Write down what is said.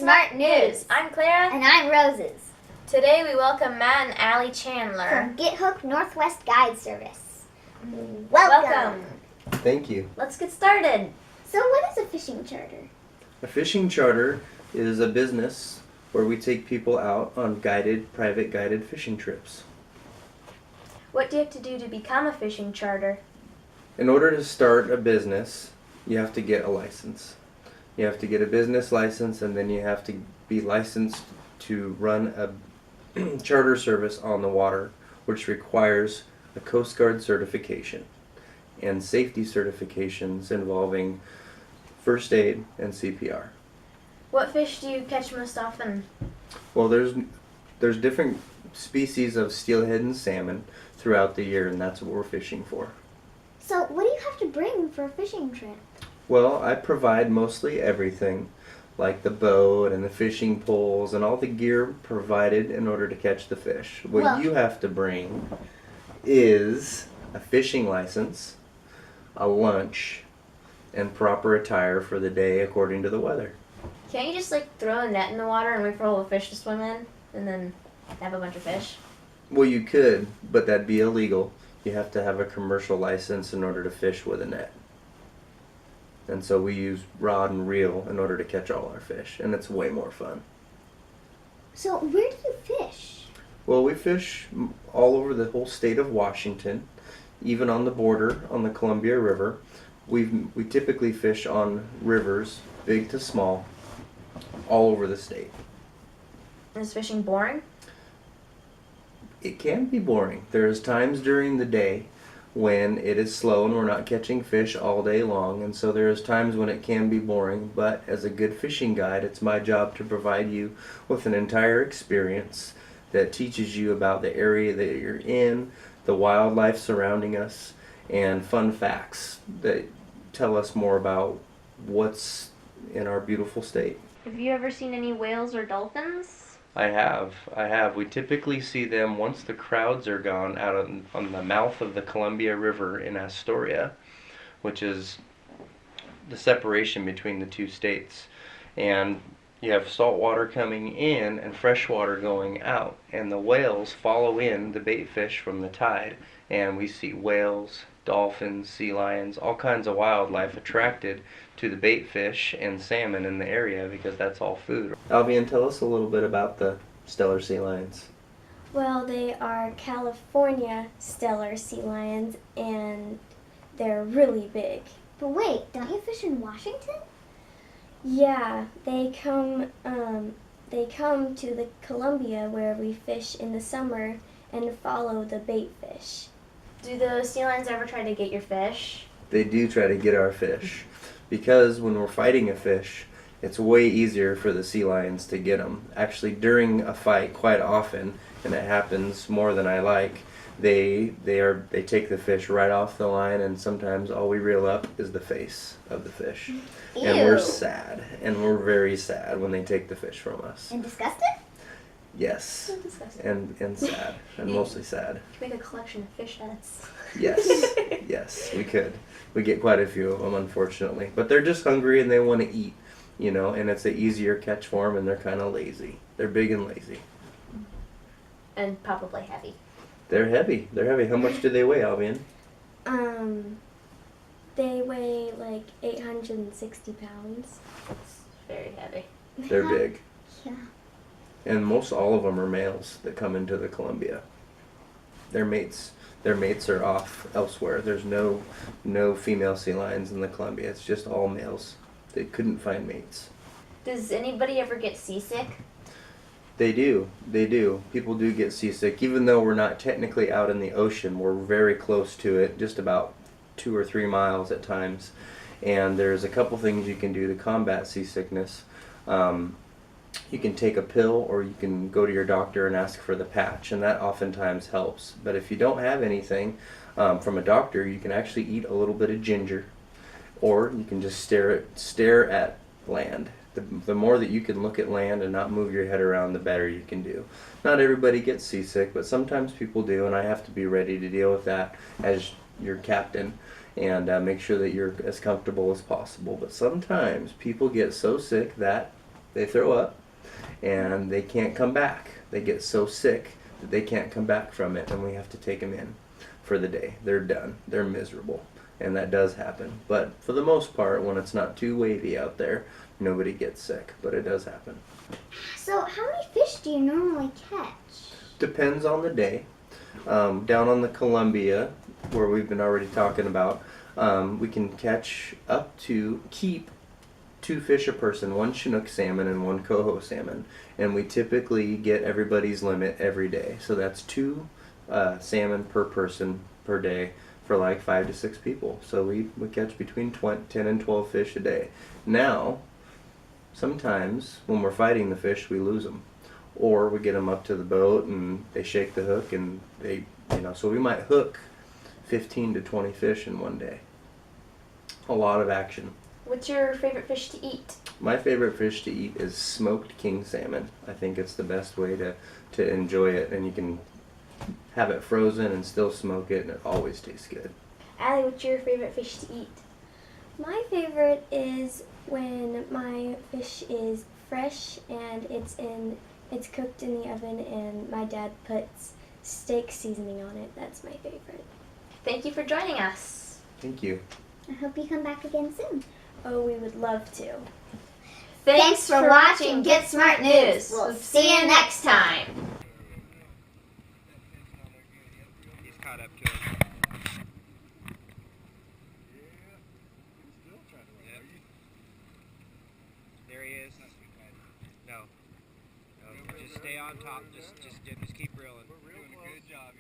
Smart News. I'm Clara. And I'm Roses. Today we welcome Matt and Ali Chandler from Get Hooked Northwest Guide Service. Welcome. Thank you. Let's get started. So what is a fishing charter? A fishing charter is a business where we take people out on private guided fishing trips. What do you have to do to become a fishing charter? In order to start a business, you have to get a license. You have to get a business license, and then you have to be licensed to run a charter service on the water, which requires a Coast Guard certification and safety certifications involving first aid and CPR. What fish do you catch most often? Well, there's different species of steelhead and salmon throughout the year, and that's what we're fishing for. So what do you have to bring for a fishing trip? Well, I provide mostly everything, like the boat and the fishing poles and all the gear provided in order to catch the fish. What you have to bring is a fishing license, a lunch, and proper attire for the day according to the weather. Can't you just throw a net in the water and wait for all the fish to swim in and then have a bunch of fish? Well, you could, but that'd be illegal. You have to have a commercial license in order to fish with a net. And so we use rod and reel in order to catch all our fish, and it's way more fun. So where do you fish? Well, we fish all over the whole state of Washington, even on the border on the Columbia River. We typically fish on rivers, big to small, all over the state. Is fishing boring? It can be boring. There's times during the day when it is slow and we're not catching fish all day long, and so there's times when it can be boring, but as a good fishing guide, it's my job to provide you with an entire experience that teaches you about the area that you're in, the wildlife surrounding us, and fun facts that tell us more about what's in our beautiful state. Have you ever seen any whales or dolphins? I have. We typically see them once the crowds are gone out on the mouth of the Columbia River in Astoria, which is the separation between the two states. And you have salt water coming in and fresh water going out, and the whales follow in the bait fish from the tide, and we see whales, dolphins, sea lions, all kinds of wildlife attracted to the bait fish and salmon in the area because that's all food. Albion, tell us a little bit about the stellar sea lions. Well, they are California stellar sea lions, and they're really big. But wait, don't you fish in Washington? Yeah, they come to the Columbia where we fish in the summer and follow the bait fish. Do the sea lions ever try to get your fish? They do try to get our fish, because when we're fighting a fish, it's way easier for the sea lions to get them. Actually, during a fight, quite often, and it happens more than I like, they take the fish right off the line, and sometimes all we reel up is the face of the fish. Ew. And we're sad, and we're very sad when they take the fish from us. And disgusted? Yes. So disgusting. And sad, and mostly sad. You could make a collection of fish nets. Yes, yes, we could. We get quite a few of them, unfortunately. But they're just hungry and they want to eat, and it's an easier catch for them, and they're kind of lazy. They're big and lazy. And probably heavy. They're heavy. They're heavy. How much do they weigh, Albion? They weigh 860 pounds. It's very heavy. They're big. Yeah. And most all of them are males that come into the Columbia. Their mates are off elsewhere. There's no female sea lions in the Columbia. It's just all males. They couldn't find mates. Does anybody ever get seasick? They do. People do get seasick. Even though we're not technically out in the ocean, we're very close to it, just about 2 or 3 miles at times. And there's a couple things you can do to combat seasickness. You can take a pill, or you can go to your doctor and ask for the patch, and that oftentimes helps. But if you don't have anything from a doctor, you can actually eat a little bit of ginger, or you can just stare at land. The more that you can look at land and not move your head around, the better you can do. Not everybody gets seasick, but sometimes people do, and I have to be ready to deal with that as your captain and make sure that you're as comfortable as possible. But sometimes people get so sick that They throw up, and they can't come back. They get so sick that they can't come back from it, and we have to take them in for the day. They're done. They're miserable, and that does happen. But for the most part, when it's not too wavy out there, nobody gets sick, but it does happen. So how many fish do you normally catch? Depends on the day. Down on the Columbia, where we've been already talking about, we can keep 2 fish a person, 1 Chinook salmon and 1 coho salmon, and we typically get everybody's limit every day. So that's 2 salmon per person per day for like 5 to 6 people. So we catch between 10 and 12 fish a day. Now, sometimes when we're fighting the fish, we lose them, or we get them up to the boat and they shake the hook and so we might hook 15 to 20 fish in one day. A lot of action. What's your favorite fish to eat? My favorite fish to eat is smoked king salmon. I think it's the best way to enjoy it, and you can have it frozen and still smoke it, and it always tastes good. Allie, what's your favorite fish to eat? My favorite is when my fish is fresh and it's cooked in the oven and my dad puts steak seasoning on it. That's my favorite. Thank you for joining us. Thank you. I hope you come back again soon. Oh, we would love to. Thanks for watching Get Smart News. We'll see you next time. He's caught up to him. Yeah. There he is. No. Just stay on top. Just keep reeling. We're doing a good job.